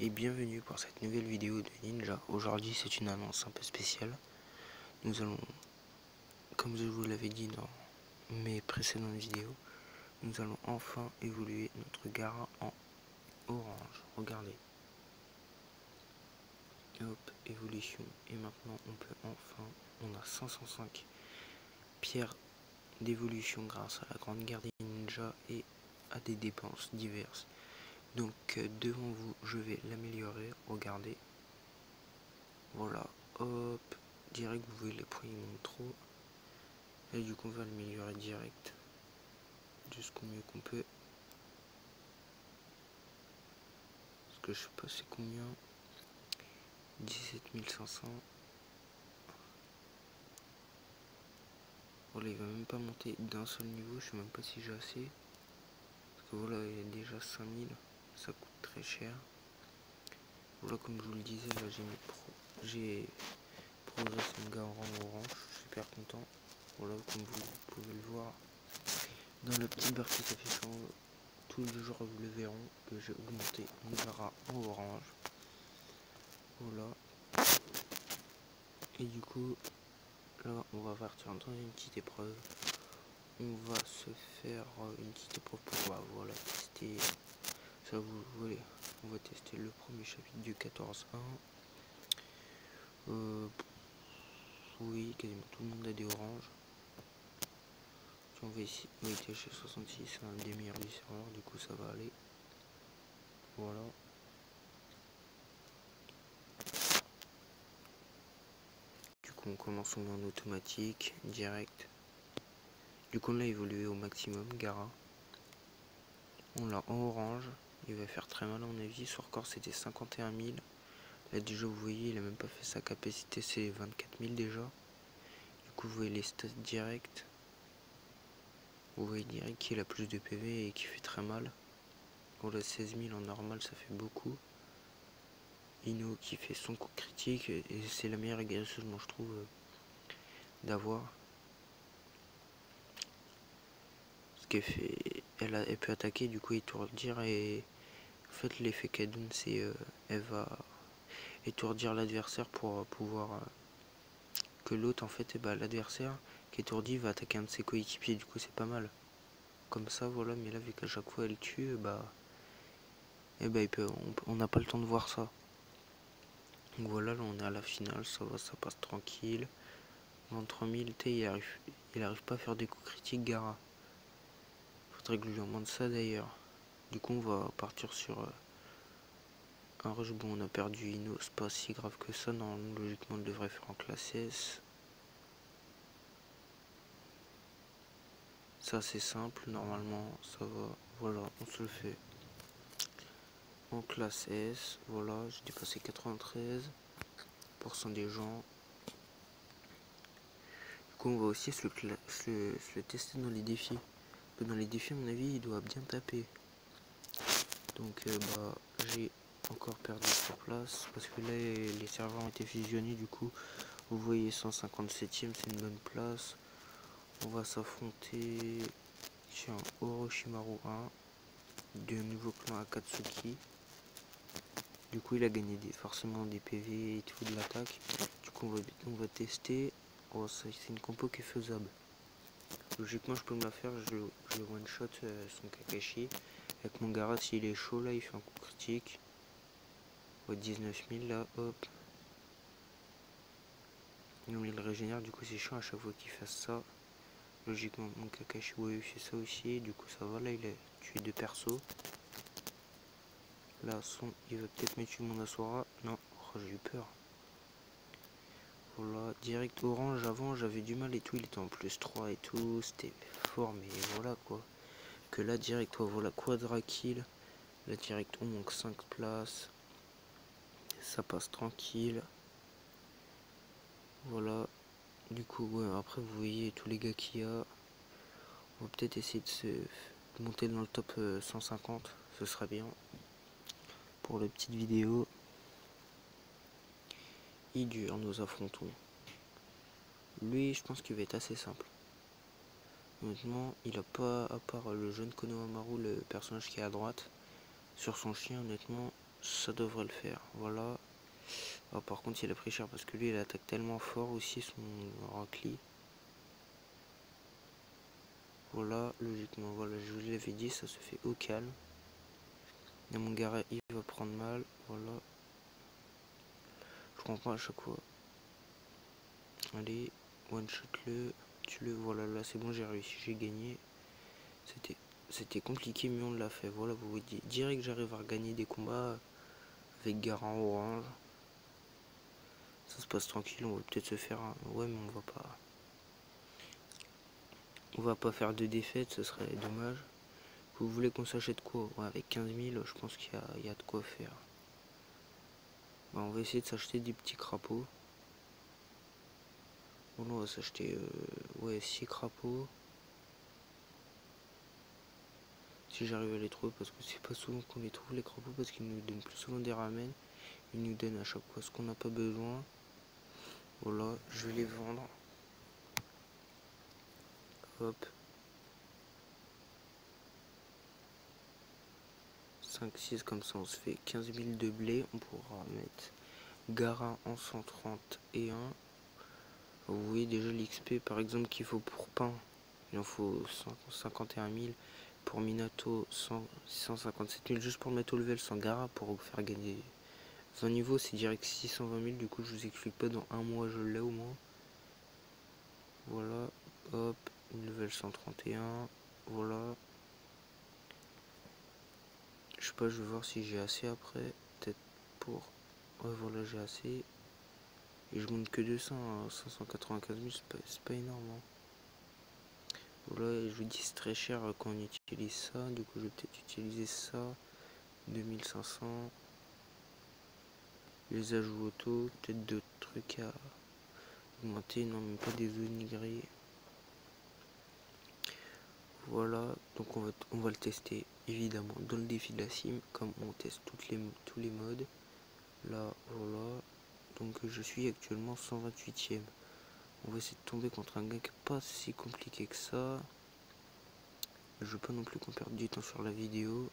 et bienvenue pour cette nouvelle vidéo de Ninja. Aujourd'hui c'est une annonce un peu spéciale. Nous allons, comme je vous l'avais dit dans mes précédentes vidéos, nous allons enfin évoluer notre Gara en orange. Regardez. Hop, évolution. Et maintenant on peut enfin, on a 505 pierres d'évolution grâce à la grande guerre des ninjas et à des dépenses diverses. Donc devant vous, je vais l'améliorer. Regardez. Voilà, hop, direct, vous voyez les points ils montent trop. Et du coup on va l'améliorer direct. Jusqu'au mieux qu'on peut. Parce que je sais pas c'est combien. 17 500. Voilà, il va même pas monter d'un seul niveau, je sais même pas si j'ai assez. Parce que voilà, il y a déjà 5000, ça coûte très cher. Voilà, comme je vous le disais, là j'ai progressé mon gars en rang orange, je suis super content. Voilà, comme vous pouvez le voir, dans le petit bar qui s'affiche en haut, tous les jours vous le verront que j'ai augmenté mon Gara en orange. Voilà. Et du coup, là on va partir dans une petite épreuve. On va se faire une petite épreuve pour voilà, tester. Ça vous voulez. On va tester le premier chapitre du 14.1. Oui, quasiment tout le monde a des oranges. On va ici, on était chez 66, c'est un des meilleurs du serveur, du coup ça va aller. Voilà. Du coup on commence en automatique, direct. Du coup on l'a évolué au maximum, Gara. On l'a en orange, il va faire très mal à mon avis, son record c'était 51 000. Là déjà vous voyez il a même pas fait sa capacité, c'est 24 000 déjà. Du coup vous voyez les stats directs. Vous voyez direct qu'il a plus de PV et qui fait très mal. Voilà, 16 000 en normal, ça fait beaucoup. Ino qui fait son coup critique et c'est la meilleure guérisseuse, moi je trouve, d'avoir. Ce qu'elle fait, elle peut attaquer, du coup étourdir et en fait l'effet qu'elle donne c'est elle va étourdir l'adversaire pour pouvoir que l'autre en fait, l'adversaire qui est étourdi va attaquer un de ses coéquipiers, du coup c'est pas mal. Comme ça voilà, mais là vu qu'à chaque fois elle tue, on n'a pas le temps de voir ça. Donc voilà, là on est à la finale, ça va, ça passe tranquille. 23 000, il arrive pas à faire des coups critiques, Gara. Faudrait que je lui demande ça d'ailleurs. Du coup on va partir sur un rush. Bon, on a perdu Ino, c'est pas si grave que ça, normalement logiquement on devrait faire en classe S. Ça c'est simple, normalement ça va. Voilà, on se le fait en classe S. Voilà, j'ai dépassé 93% des gens. Du coup on va aussi se le tester dans les défis. Dans les défis à mon avis il doit bien taper. Donc j'ai encore perdu 3 places parce que là les serveurs ont été fusionnés, du coup vous voyez 157ème, c'est une bonne place. On va s'affronter chez un Orochimaru 1 de nouveau clan Akatsuki. Du coup il a gagné forcément des PV et tout de l'attaque. Du coup on va tester. Oh, c'est une compo qui est faisable. Logiquement je peux me la faire, je one shot son Kakashi. Avec mon Gara, s'il est chaud là il fait un coup critique. 19 000 là, hop. Non, il régénère, du coup c'est chiant à chaque fois qu'il fasse ça. Logiquement mon Kakashi il fait ça aussi, du coup ça va, là il a tué 2 persos. Là il va peut-être me tuer mon Asura. Non, oh, j'ai eu peur. Voilà, direct orange, avant j'avais du mal et tout, il était en plus 3 et tout, c'était fort, mais voilà quoi. Que là direct, voilà, quadra kill. Là direct on manque 5 places. Ça passe tranquille. Voilà. Du coup, ouais, après vous voyez tous les gars qu'il y a. On va peut-être essayer de monter dans le top 150, ce serait bien. Pour la petite vidéo. Il dure, nous affrontons. Lui, je pense qu'il va être assez simple. Honnêtement, il a pas, à part le jeune Konohamaru, le personnage qui est à droite, sur son chien, honnêtement, ça devrait le faire. Voilà. Alors, par contre, il a pris cher parce que lui, il attaque tellement fort aussi son Rockly. Voilà, logiquement, voilà, je vous l'avais dit, ça se fait au calme. Et mon Gara, il va prendre mal. Voilà. Je comprends à chaque fois. Allez, one shot le, tue-le. Voilà, là c'est bon, j'ai réussi, j'ai gagné. C'était compliqué, mais on l'a fait. Voilà, vous voyez, direct que j'arrive à gagner des combats avec Gara en orange. Ça se passe tranquille, on va peut-être se faire un... Ouais, mais on va pas... On va pas faire de défaite, ce serait dommage. Vous voulez qu'on s'achète quoi? Ouais, avec 15 000, je pense qu'il y a de quoi faire. Bah, on va essayer de s'acheter des petits crapauds. Bon, on va s'acheter ouais, 6 crapauds. Si j'arrive à les trouver, parce que c'est pas souvent qu'on les trouve les crapauds, parce qu'ils nous donnent plus souvent des ramen. Ils nous donnent à chaque fois ce qu'on n'a pas besoin. Voilà, je vais les vendre. Hop. 5, 6, comme ça on se fait 15 000 de blé. On pourra mettre Gara en 131. Vous voyez déjà l'XP par exemple qu'il faut pour pain. Il en faut 51 000. Pour Minato, 157 000 juste pour mettre au level sans Gara pour faire gagner 20 niveaux. C'est direct 620 000. Du coup, je vous explique pas. Dans un mois, je l'ai au moins. Voilà. Hop. Level 131. Voilà. Je sais pas, je vais voir si j'ai assez après. Peut-être pour. Ouais, voilà, j'ai assez. Et je monte que 200 à 595 000. C'est pas énorme. Hein. Voilà, je vous dis c'est très cher quand on utilise ça, du coup je vais peut-être utiliser ça, 2500, les ajouts auto, peut-être d'autres trucs à augmenter, non même pas des zones gris. Voilà, donc on va le tester évidemment dans le défi de la sim, comme on teste tous les modes. Là, voilà, donc je suis actuellement 128ème. On va essayer de tomber contre un gars qui n'est pas si compliqué que ça. Je veux pas non plus qu'on perde du temps sur la vidéo.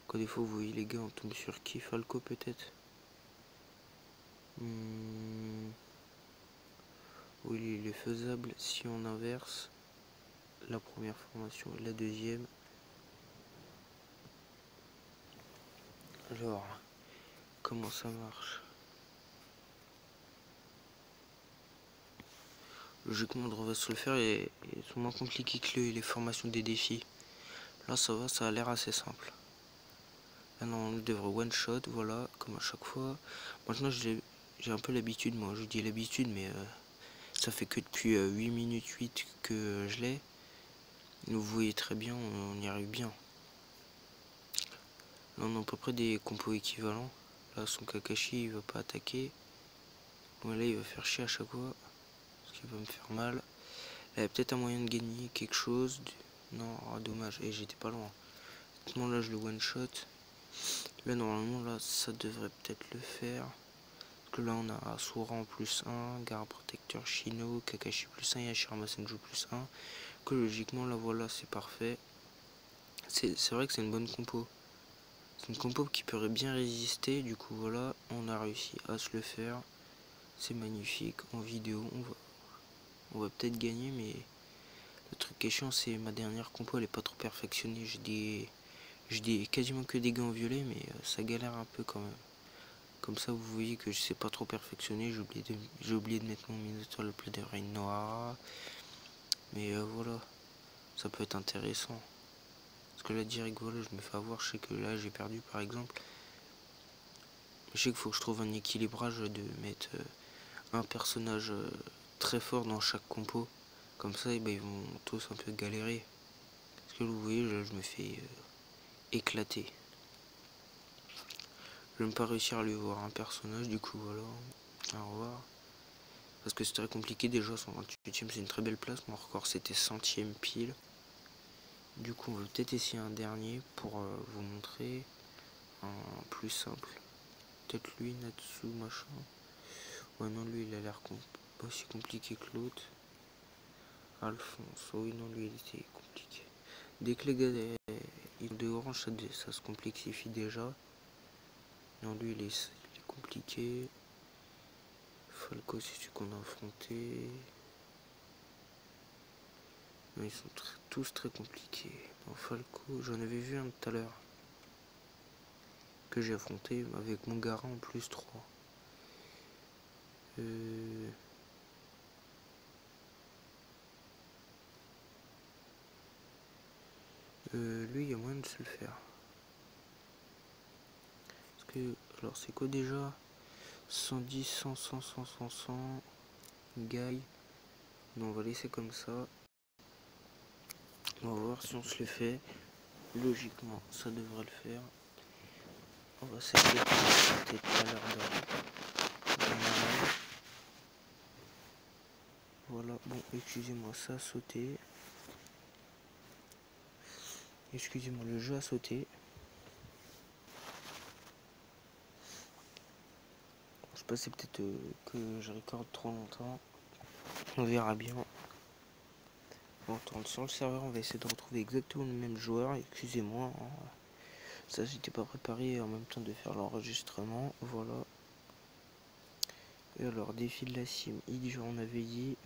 Quand des fois vous voyez les gars on tombe sur qui? Falco peut-être. Oui il est faisable si on inverse la première formation et la deuxième. Alors comment ça marche? Logiquement on devrait se le faire et c'est moins compliqué que les formations des défis. Là ça va, ça a l'air assez simple. Là non on devrait one shot, voilà, comme à chaque fois. Maintenant j'ai un peu l'habitude, moi je dis l'habitude mais ça fait que depuis 8 minutes 8 que je l'ai. Vous voyez très bien, on y arrive bien. Là on a à peu près des compos équivalents. Là son Kakashi il va pas attaquer. Bon, là il va faire chier à chaque fois. Parce qu'il va me faire mal. Là il y a peut-être un moyen de gagner quelque chose. Non, oh, dommage. Et j'étais pas loin. Maintenant là je le one shot. Là normalement là ça devrait peut-être le faire. Parce que là on a Sora en plus 1, Gara Protecteur Shino, Kakashi plus 1 et Hashirama Senju plus 1. Que logiquement là voilà c'est parfait. C'est vrai que c'est une bonne compo. C'est une compo qui pourrait bien résister. Du coup voilà on a réussi à se le faire. C'est magnifique. En vidéo on va peut-être gagner mais le truc qui est chiant c'est ma dernière compo elle est pas trop perfectionnée. J'ai quasiment que des gants violets mais ça galère un peu quand même. Comme ça, vous voyez que je sais pas trop perfectionner. J'ai oublié de mettre mon Minotaur le plus de Reine Noire. Mais voilà, ça peut être intéressant. Parce que là, direct, voilà, je me fais avoir. Je sais que là, j'ai perdu par exemple. Je sais qu'il faut que je trouve un équilibrage de mettre un personnage très fort dans chaque compo. Comme ça, et ben, ils vont tous un peu galérer. Parce que vous voyez, là, je me fais éclater. Je vais même pas réussir à lui voir un personnage, du coup, voilà. Au revoir. Parce que c'est très compliqué déjà, 128ème c'est une très belle place, mon record c'était 100ème pile. Du coup on va peut-être essayer un dernier pour vous montrer un plus simple. Peut-être lui, Natsu, machin. Ouais non lui il a l'air pas aussi compliqué que l'autre. Alphonse, oui non lui il était compliqué. Dès que les gars ils ont des oranges ça se complexifie déjà. Non, lui il est compliqué. Falco, c'est celui qu'on a affronté. Non, ils sont tous très compliqués. En Falco, j'en avais vu un tout à l'heure que j'ai affronté avec mon Gara en plus 3. Lui, il y a moyen de se le faire. Parce que, alors c'est quoi déjà? 110, 100, 100, 100, 100, 100. Guy. Non, on va laisser comme ça. On va voir si on se le fait. Logiquement, ça devrait le faire. On va s'appeler tout à l'heure de voilà, bon, excusez-moi, ça a sauté. Excusez-moi, le jeu a sauté. Je sais pas, c'est peut-être que je recorde trop longtemps. On verra bien. On retourne sur le serveur, on va essayer de retrouver exactement le même joueur. Excusez-moi, hein. Ça j'étais pas préparé en même temps de faire l'enregistrement. Voilà. Et alors, défi de la cime, idiot en avait dit.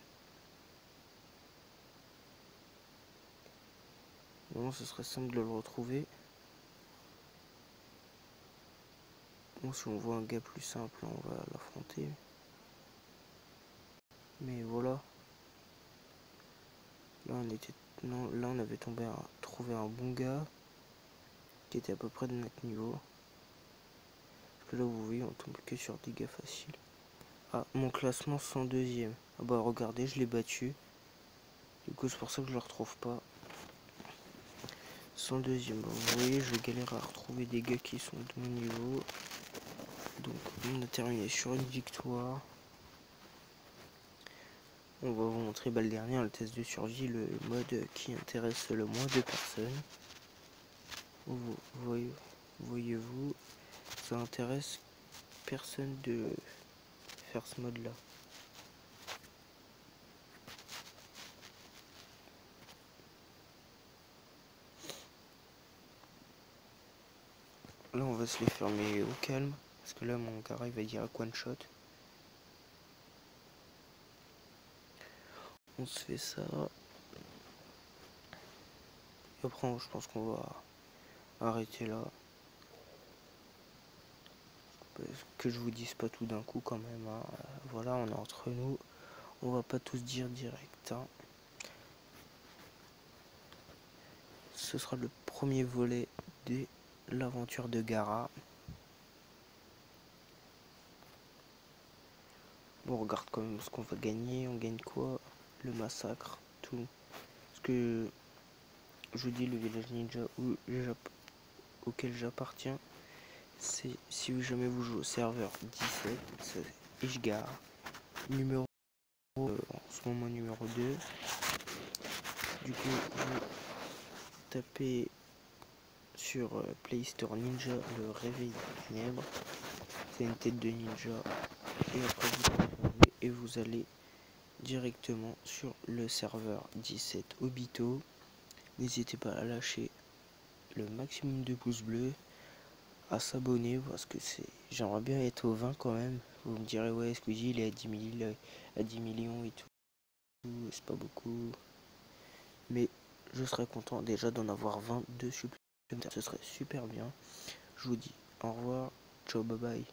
Bon, ce serait simple de le retrouver. Bon, si on voit un gars plus simple, on va l'affronter. Mais voilà. Là on était. Non, là on avait trouvé un bon gars qui était à peu près de notre niveau. Parce que là vous voyez on tombe que sur des gars faciles. Ah, mon classement 102ème. Ah bah regardez, je l'ai battu. Du coup c'est pour ça que je le retrouve pas. 102ème. Bah, vous voyez, je galère à retrouver des gars qui sont de mon niveau. Donc on a terminé sur une victoire. On va vous montrer le dernier, le test de survie, le mode qui intéresse le moins de personnes. Voyez-vous, ça intéresse personne de faire ce mode là. Là on va se les fermer au calme, parce que là mon Gara il va direct one shot. On se fait ça. Et après je pense qu'on va arrêter là. Que je vous dise pas tout d'un coup quand même, hein. Voilà, on est entre nous. On va pas tous dire direct, hein. Ce sera le premier volet de l'aventure de Gara. Bon, on regarde quand même ce qu'on va gagner. On gagne quoi? Le massacre, tout. Parce que je vous dis, le village ninja auquel j'appartiens, c'est si jamais vous jouez au serveur 17, c'est Ishgar. Numéro en ce moment numéro 2. Du coup, vous tapez sur Play Store Ninja le réveil des ténèbres. C'est une tête de ninja. Et après vous téléchargez et vous allez directement sur le serveur 17 Obito. N'hésitez pas à lâcher le maximum de pouces bleus, à s'abonner parce que j'aimerais bien être au 20 quand même. Vous me direz ouais Squeezie il est à 10 millions et tout, c'est pas beaucoup, mais je serais content déjà d'en avoir 22 supplémentaires, ce serait super bien. Je vous dis au revoir, ciao, bye bye.